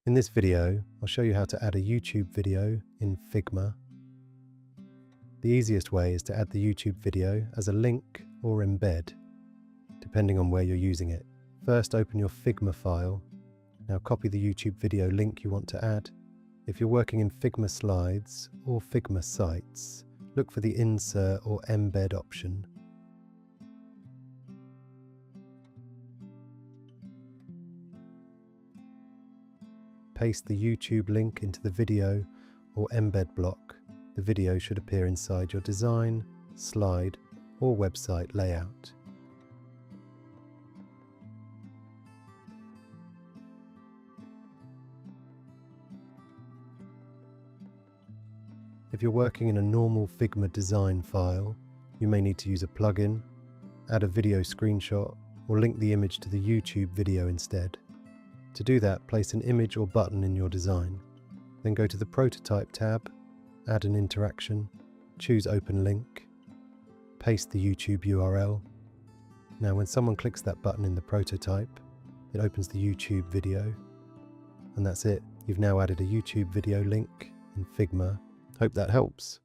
In this video, I'll show you how to add a YouTube video in Figma. The easiest way is to add the YouTube video as a link or embed, depending on where you're using it. First, open your Figma file. Now copy the YouTube video link you want to add. If you're working in Figma Slides or Figma Sites, look for the Insert or Embed option. Paste the YouTube link into the video or embed block. The video should appear inside your design, slide, or website layout. If you're working in a normal Figma design file, you may need to use a plugin, add a video screenshot, or link the image to the YouTube video instead. To do that, place an image or button in your design. Then go to the Prototype tab, add an interaction, choose Open Link, paste the YouTube URL. Now when someone clicks that button in the prototype, it opens the YouTube video. And that's it. You've now added a YouTube video link in Figma. Hope that helps.